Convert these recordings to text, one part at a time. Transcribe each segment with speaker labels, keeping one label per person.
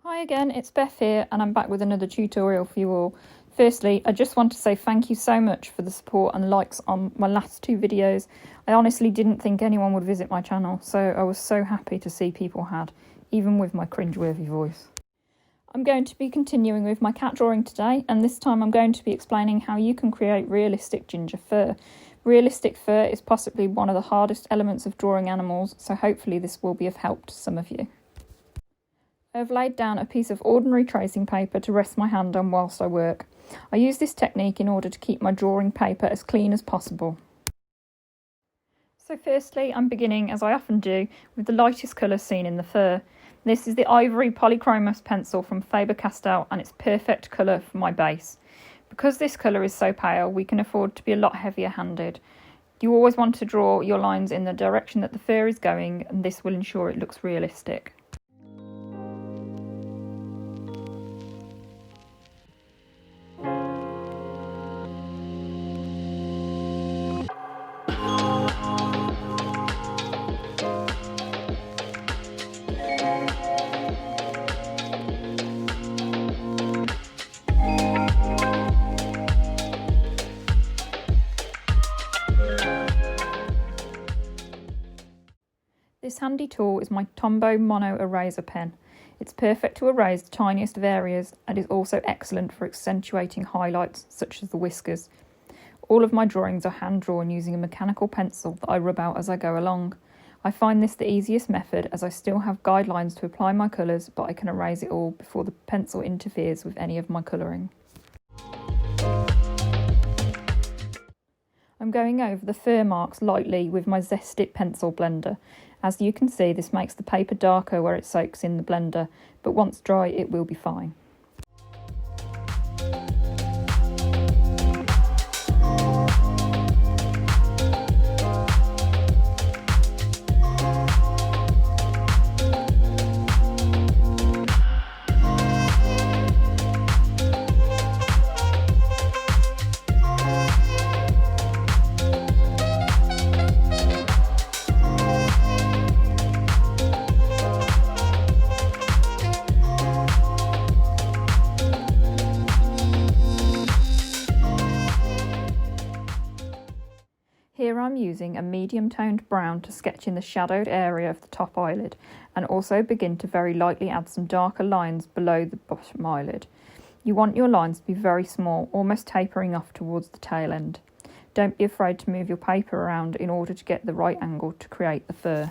Speaker 1: Hi again, it's Beth here and I'm back with another tutorial for you all. Firstly, I just want to say thank you so much for the support and likes on my last two videos. I honestly didn't think anyone would visit my channel, so I was so happy to see people had, even with my cringeworthy voice. I'm going to be continuing with my cat drawing today, and this time I'm going to be explaining how you can create realistic ginger fur. Realistic fur is possibly one of the hardest elements of drawing animals, so hopefully this will be of help to some of you. I've laid down a piece of ordinary tracing paper to rest my hand on whilst I work. I use this technique in order to keep my drawing paper as clean as possible. So firstly, I'm beginning, as I often do, with the lightest colour seen in the fur. This is the Ivory Polychromos pencil from Faber Castell, and it's perfect colour for my base. Because this colour is so pale, we can afford to be a lot heavier handed. You always want to draw your lines in the direction that the fur is going, and this will ensure it looks realistic. This handy tool is my Tombow Mono Eraser pen. It's perfect to erase the tiniest of areas and is also excellent for accentuating highlights such as the whiskers. All of my drawings are hand drawn using a mechanical pencil that I rub out as I go along. I find this the easiest method as I still have guidelines to apply my colours, but I can erase it all before the pencil interferes with any of my colouring. I'm going over the fur marks lightly with my Zest pencil blender. As you can see, this makes the paper darker where it soaks in the blender, but once dry it will be fine. Here I'm using a medium-toned brown to sketch in the shadowed area of the top eyelid, and also begin to very lightly add some darker lines below the bottom eyelid. You want your lines to be very small, almost tapering off towards the tail end. Don't be afraid to move your paper around in order to get the right angle to create the fur.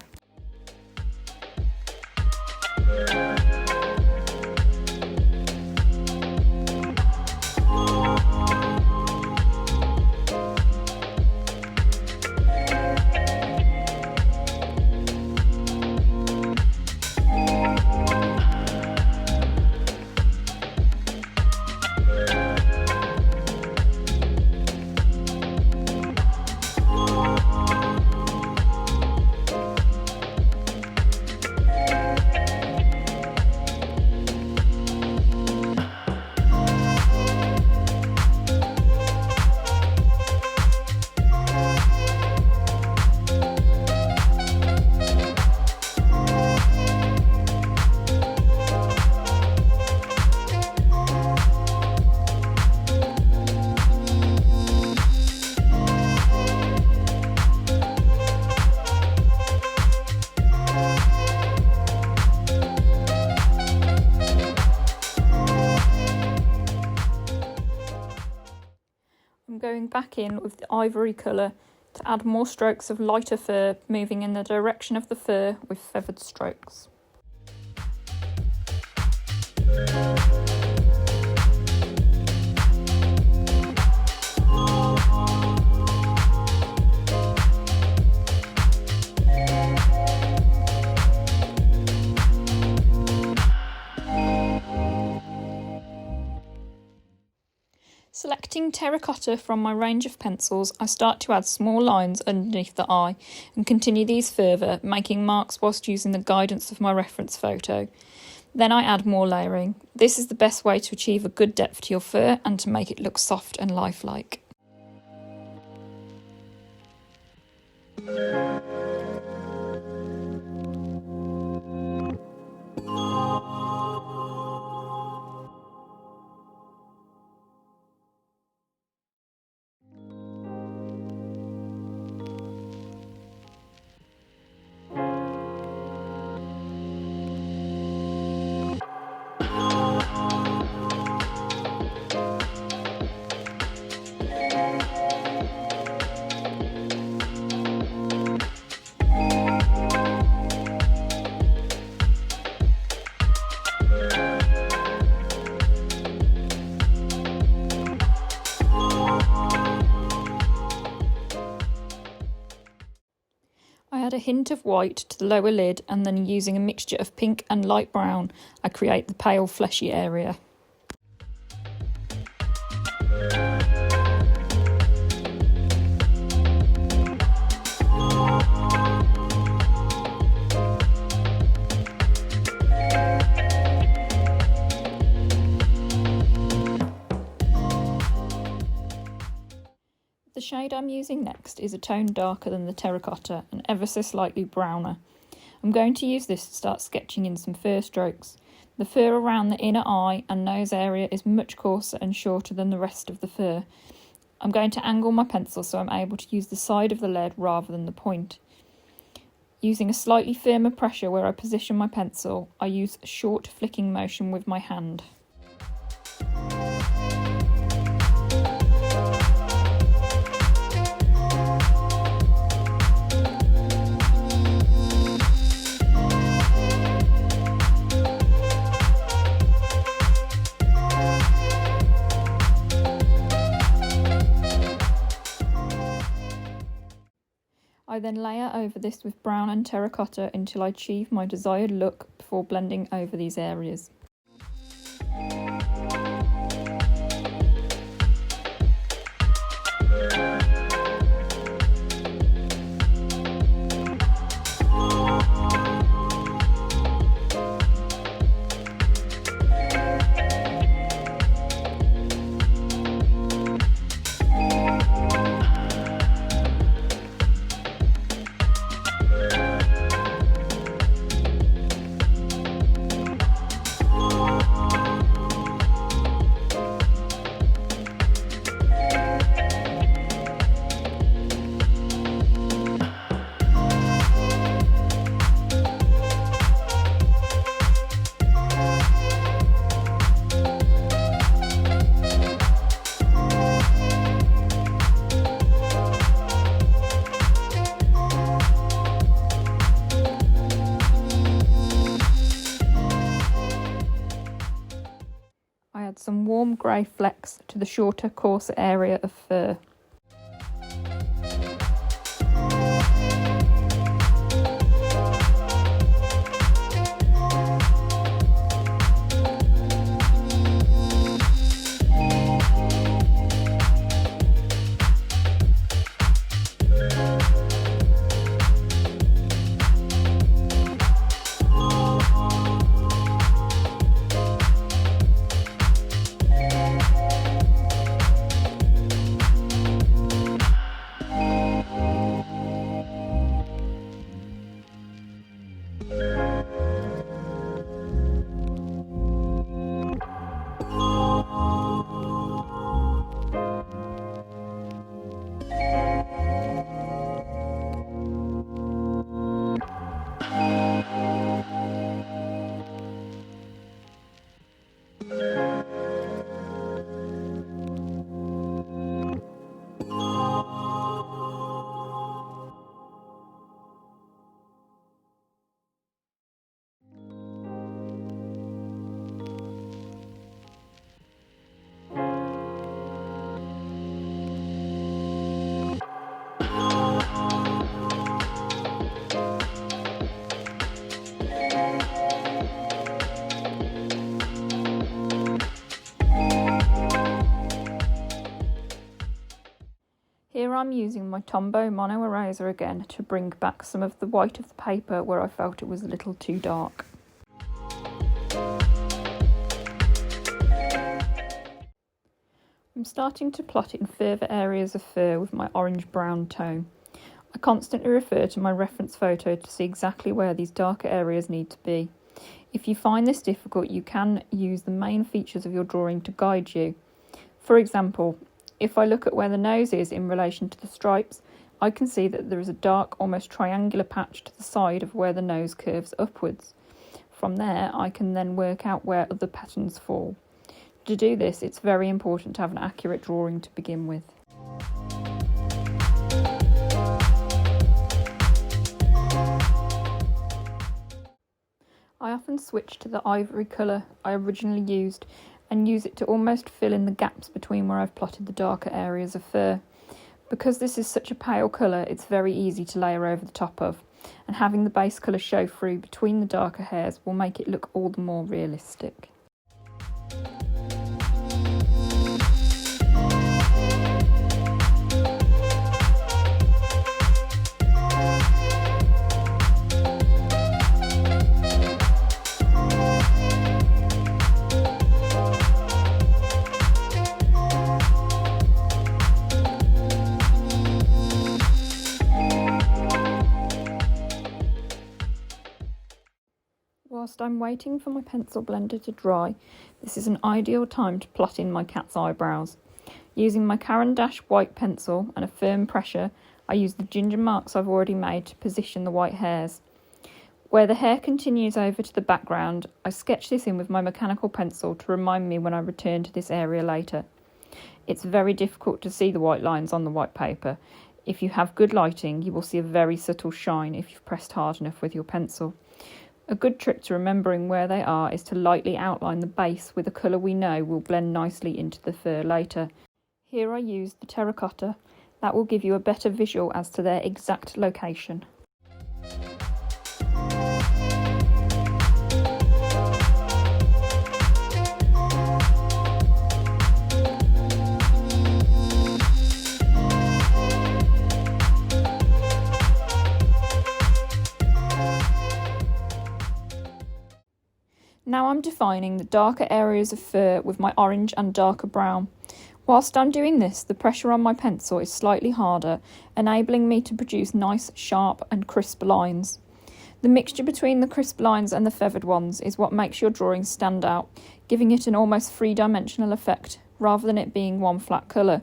Speaker 1: I'm going back in with the ivory colour to add more strokes of lighter fur, moving in the direction of the fur with feathered strokes. Selecting Terracotta from my range of pencils, I start to add small lines underneath the eye and continue these further, making marks whilst using the guidance of my reference photo. Then I add more layering. This is the best way to achieve a good depth to your fur and to make it look soft and lifelike. add a hint of white to the lower lid, and then using a mixture of pink and light brown, I create the pale fleshy area. The shade I'm using next is a tone darker than the Terracotta and ever so slightly browner. I'm going to use this to start sketching in some fur strokes. The fur around the inner eye and nose area is much coarser and shorter than the rest of the fur. I'm going to angle my pencil so I'm able to use the side of the lead rather than the point. Using a slightly firmer pressure where I position my pencil, I use a short flicking motion with my hand. I then layer over this with brown and terracotta until I achieve my desired look before blending over these areas. Some warm grey flecks to the shorter, coarser area of fur. Here I'm using my Tombow mono eraser again to bring back some of the white of the paper where I felt it was a little too dark. I'm starting to plot in further areas of fur with my orange-brown tone. I constantly refer to my reference photo to see exactly where these darker areas need to be. If you find this difficult, you can use the main features of your drawing to guide you. For example, if I look at where the nose is in relation to the stripes, I can see that there is a dark, almost triangular patch to the side of where the nose curves upwards. From there, I can then work out where other patterns fall. To do this, it's very important to have an accurate drawing to begin with. I often switch to the ivory colour I originally used and use it to almost fill in the gaps between where I've plotted the darker areas of fur. Because this is such a pale colour, it's very easy to layer over the top of. and having the base colour show through between the darker hairs will make it look all the more realistic. Whilst I'm waiting for my pencil blender to dry, this is an ideal time to plot in my cat's eyebrows. Using my Caran D'ache white pencil and a firm pressure, I use the ginger marks I've already made to position the white hairs. Where the hair continues over to the background, I sketch this in with my mechanical pencil to remind me when I return to this area later. It's very difficult to see the white lines on the white paper. If you have good lighting, you will see a very subtle shine if you've pressed hard enough with your pencil. A good trick to remembering where they are is to lightly outline the base with a colour we know will blend nicely into the fur later. Here I used the Terracotta. That will give you a better visual as to their exact location. Now I'm defining the darker areas of fur with my orange and darker brown. Whilst I'm doing this, the pressure on my pencil is slightly harder, enabling me to produce nice, sharp and crisp lines. The mixture between the crisp lines and the feathered ones is what makes your drawing stand out, giving it an almost three-dimensional effect, rather than it being one flat colour.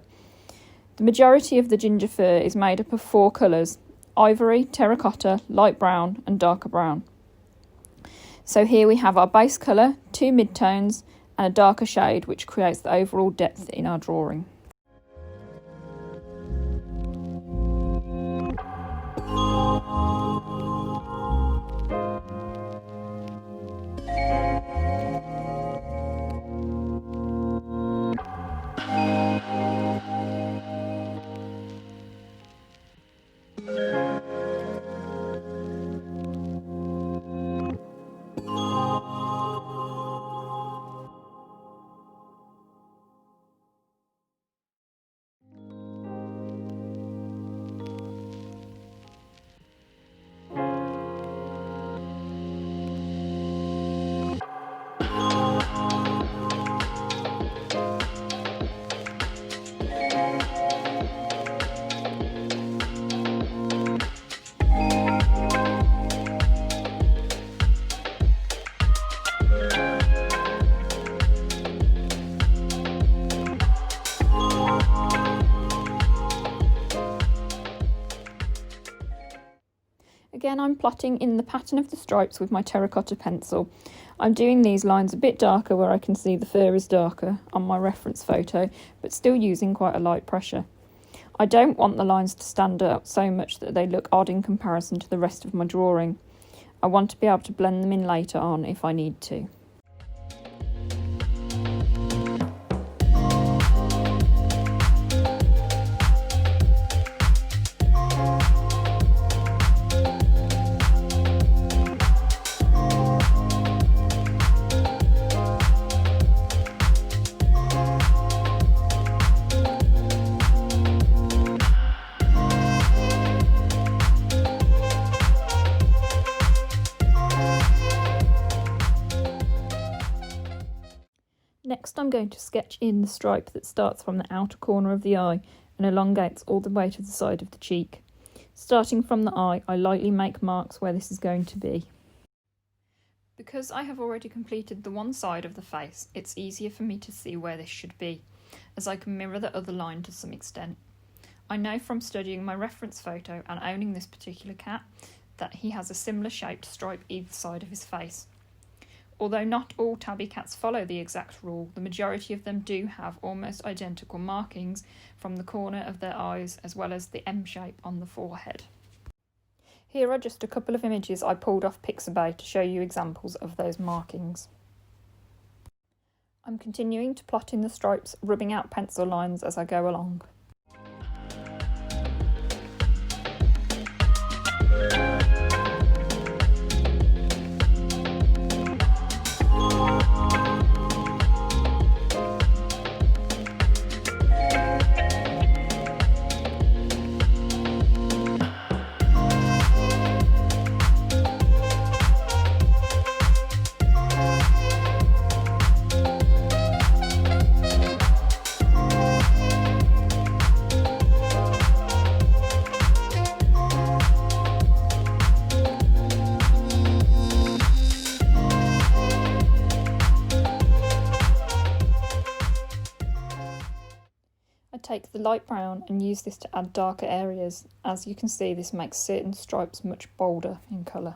Speaker 1: The majority of the ginger fur is made up of 4 colours: ivory, terracotta, light brown and darker brown. So here we have our base colour, 2 midtones and a darker shade which creates the overall depth in our drawing. Again, I'm plotting in the pattern of the stripes with my terracotta pencil. I'm doing these lines a bit darker where I can see the fur is darker on my reference photo, but still using quite a light pressure. I don't want the lines to stand out so much that they look odd in comparison to the rest of my drawing. I want to be able to blend them in later on if I need to. Next I'm going to sketch in the stripe that starts from the outer corner of the eye and elongates all the way to the side of the cheek. Starting from the eye, I lightly make marks where this is going to be. Because I have already completed the one side of the face, it's easier for me to see where this should be, as I can mirror the other line to some extent. I know from studying my reference photo and owning this particular cat that he has a similar shaped stripe either side of his face. Although not all tabby cats follow the exact rule, the majority of them do have almost identical markings from the corner of their eyes as well as the M shape on the forehead. Here are just a couple of images I pulled off Pixabay to show you examples of those markings. I'm continuing to plot in the stripes, rubbing out pencil lines as I go along. take the light brown and use this to add darker areas. As you can see, this makes certain stripes much bolder in colour.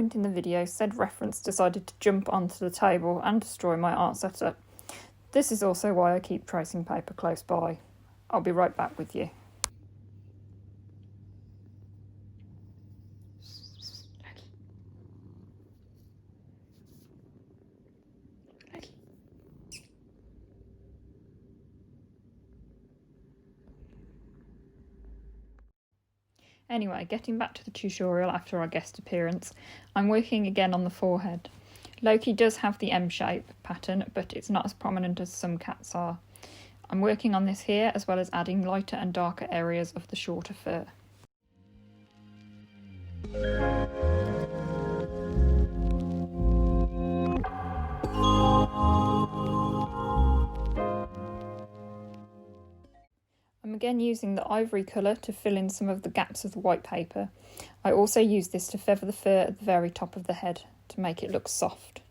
Speaker 1: point in the video, said reference decided to jump onto the table and destroy my art setup. This is also why I keep tracing paper close by. I'll be right back with you. Anyway, getting back to the tutorial after our guest appearance, I'm working again on the forehead. Loki does have the M-shape pattern, but it's not as prominent as some cats are. I'm working on this here, as well as adding lighter and darker areas of the shorter fur. I'm again using the ivory colour to fill in some of the gaps of the white paper. I also use this to feather the fur at the very top of the head to make it look soft.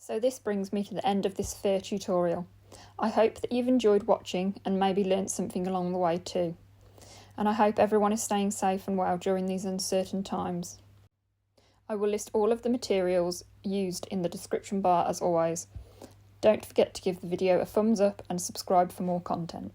Speaker 1: So this brings me to the end of this fur tutorial. I hope that you've enjoyed watching and maybe learnt something along the way too. And I hope everyone is staying safe and well during these uncertain times. I will list all of the materials used in the description bar as always. Don't forget to give the video a thumbs up and subscribe for more content.